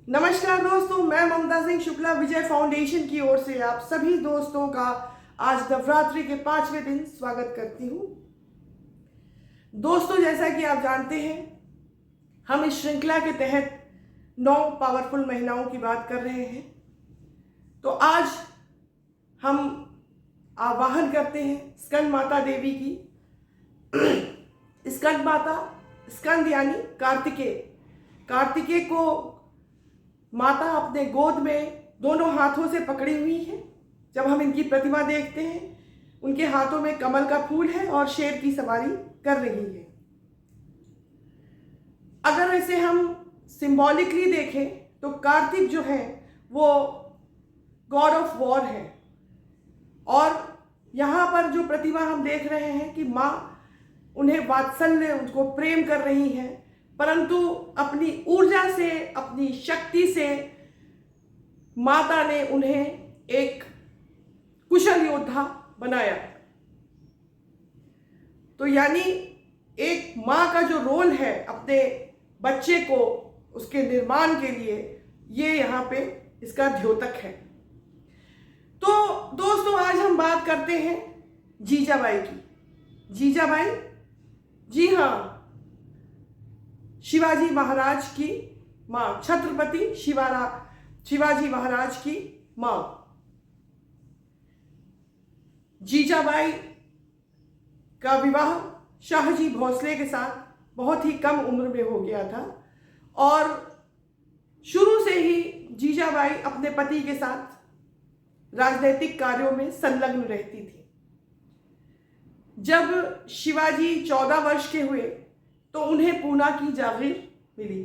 नमस्कार दोस्तों, मैं ममता सिंह शुक्ला विजय फाउंडेशन की ओर से आप सभी दोस्तों का आज नवरात्रि के 5वें दिन स्वागत करती हूँ। दोस्तों, जैसा कि आप जानते हैं, हम इस श्रृंखला के तहत 9 पावरफुल महिलाओं की बात कर रहे हैं। तो आज हम आवाहन करते हैं स्कंद माता देवी की। स्कंद माता, स्कंद यानी कार्तिकेय को माता अपने गोद में दोनों हाथों से पकड़ी हुई है। जब हम इनकी प्रतिमा देखते हैं, उनके हाथों में कमल का फूल है और शेर की सवारी कर रही है। अगर इसे हम सिंबॉलिकली देखें तो कार्तिक जो है वो गॉड ऑफ वॉर है, और यहाँ पर जो प्रतिमा हम देख रहे हैं कि माँ उन्हें वात्सल्य, उनको प्रेम कर रही है, परंतु अपनी ऊर्जा से, अपनी शक्ति से माता ने उन्हें एक कुशल योद्धा बनाया। तो यानी एक माँ का जो रोल है अपने बच्चे को, उसके निर्माण के लिए, ये यहाँ पे इसका द्योतक है। तो दोस्तों, आज हम बात करते हैं जीजाबाई की। जीजाबाई, जी हाँ, शिवाजी महाराज की माँ, छत्रपति शिवाजी महाराज की माँ। जीजाबाई का विवाह शाहजी भोसले के साथ बहुत ही कम उम्र में हो गया था, और शुरू से ही जीजाबाई अपने पति के साथ राजनीतिक कार्यों में संलग्न रहती थी। जब शिवाजी 14 वर्ष के हुए तो उन्हें पूना की जागीर मिली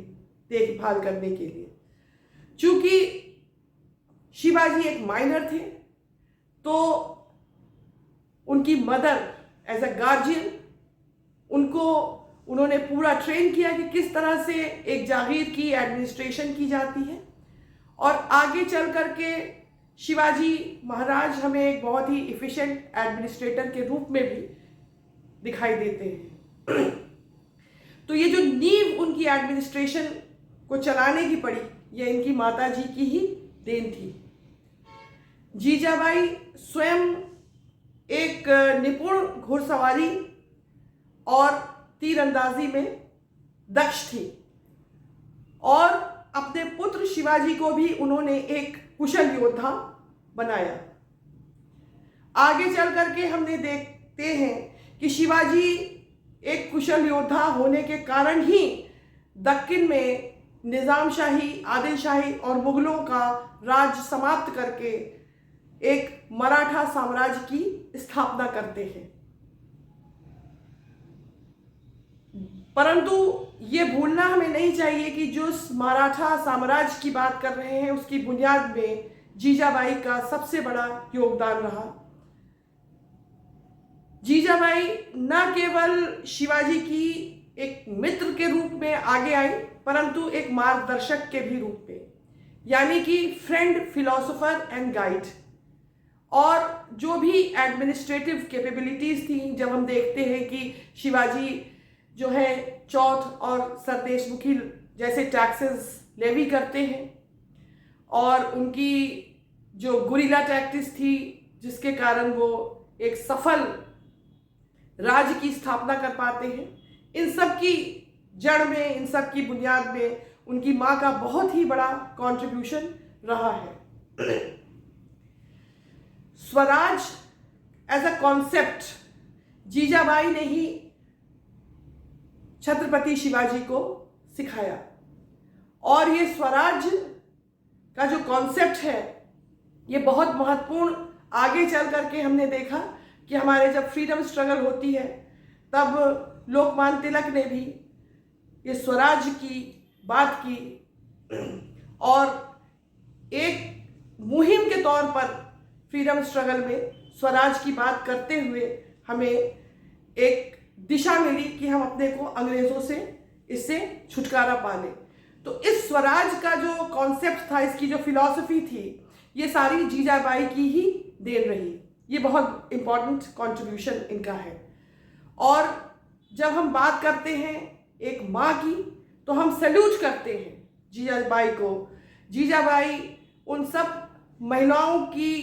देखभाल करने के लिए। चूंकि शिवाजी एक माइनर थे, तो उनकी मदर एज अ गार्जियन उन्होंने पूरा ट्रेन किया कि किस तरह से एक जागीर की एडमिनिस्ट्रेशन की जाती है। और आगे चल करके शिवाजी महाराज हमें एक बहुत ही इफिशिएंट एडमिनिस्ट्रेटर के रूप में भी दिखाई देते हैं। तो ये जो नींव उनकी एडमिनिस्ट्रेशन को चलाने की पड़ी, ये इनकी माताजी की ही देन थी। जीजाबाई स्वयं एक निपुण घुड़सवारी और तीरंदाजी में दक्ष थी, और अपने पुत्र शिवाजी को भी उन्होंने एक कुशल योद्धा बनाया। आगे चल करके हमने देखते हैं कि शिवाजी एक कुशल योद्धा होने के कारण ही दक्कन में निजाम शाही, आदिल शाही और मुगलों का राज समाप्त करके एक मराठा साम्राज्य की स्थापना करते हैं। परंतु ये भूलना हमें नहीं चाहिए कि जो मराठा साम्राज्य की बात कर रहे हैं, उसकी बुनियाद में जीजाबाई का सबसे बड़ा योगदान रहा। जीजाबाई न केवल शिवाजी की एक मित्र के रूप में आगे आई, परंतु एक मार्गदर्शक के भी रूप में, यानी कि फ्रेंड, फिलोसोफर एंड गाइड। और जो भी एडमिनिस्ट्रेटिव कैपेबिलिटीज थी, जब हम देखते हैं कि शिवाजी जो है चौथ और सरदेशमुखी जैसे टैक्सेस लेवी करते हैं, और उनकी जो गुरिल्ला टैक्टिस थी, जिसके कारण वो एक सफल राज्य की स्थापना कर पाते हैं, इन सब की जड़ में, इन सब की बुनियाद में उनकी माँ का बहुत ही बड़ा कंट्रीब्यूशन रहा है। Swaraj as a concept Jijabai ने ही छत्रपति शिवाजी को सिखाया, और ये स्वराज का जो कॉन्सेप्ट है, ये बहुत महत्वपूर्ण। आगे चल करके हमने देखा कि हमारे जब फ्रीडम स्ट्रगल होती है, तब लोकमान्य तिलक ने भी ये स्वराज की बात की, और एक मुहिम के तौर पर फ्रीडम स्ट्रगल में स्वराज की बात करते हुए हमें एक दिशा मिली कि हम अपने को अंग्रेजों से, इससे छुटकारा पा लें। तो इस स्वराज का जो कॉन्सेप्ट था, इसकी जो फिलॉसफी थी, ये सारी जीजाबाई की ही देन रही। ये बहुत इंपॉर्टेंट कंट्रीब्यूशन इनका है। और जब हम बात करते हैं एक माँ की, तो हम सैल्यूट करते हैं जीजाबाई को जीजाबाई उन सब महिलाओं की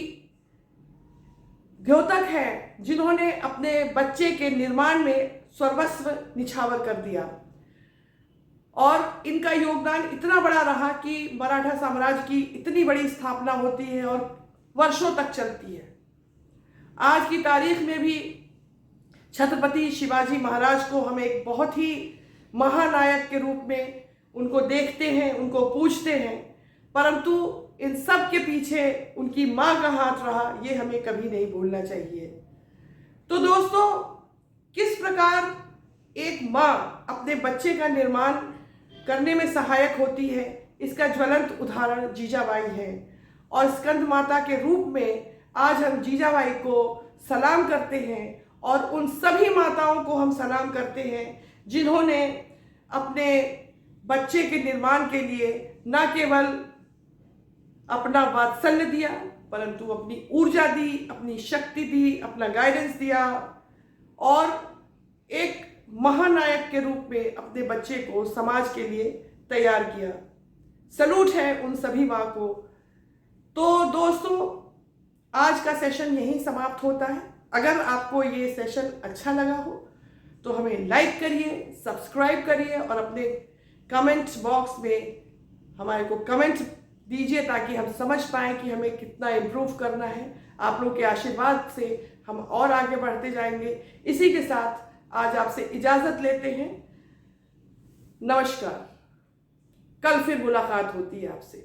द्योतक है जिन्होंने अपने बच्चे के निर्माण में सर्वस्व निछावर कर दिया, और इनका योगदान इतना बड़ा रहा कि मराठा साम्राज्य की इतनी बड़ी स्थापना होती है और वर्षों तक चलती है। आज की तारीख में भी छत्रपति शिवाजी महाराज को हम एक बहुत ही महानायक के रूप में उनको देखते हैं, उनको पूजते हैं, परंतु इन सब के पीछे उनकी माँ का हाथ रहा, ये हमें कभी नहीं भूलना चाहिए। तो दोस्तों, किस प्रकार एक माँ अपने बच्चे का निर्माण करने में सहायक होती है, इसका ज्वलंत उदाहरण जीजाबाई है। और स्कंद माता के रूप में आज हम जीजाबाई को सलाम करते हैं और उन सभी माताओं को हम सलाम करते हैं जिन्होंने अपने बच्चे के निर्माण के लिए न केवल अपना वात्सल्य दिया, परंतु अपनी ऊर्जा दी, अपनी शक्ति दी, अपना गाइडेंस दिया और एक महानायक के रूप में अपने बच्चे को समाज के लिए तैयार किया। सलूट है उन सभी माँ को। तो दोस्तों, आज का सेशन यहीं समाप्त होता है। अगर आपको ये सेशन अच्छा लगा हो तो हमें लाइक करिए, सब्सक्राइब करिए और अपने कमेंट बॉक्स में हमारे को कमेंट दीजिए ताकि हम समझ पाएँ कि हमें कितना इम्प्रूव करना है। आप लोग के आशीर्वाद से हम और आगे बढ़ते जाएंगे। इसी के साथ आज आपसे इजाज़त लेते हैं। नमस्कार। कल फिर मुलाकात होती है आपसे।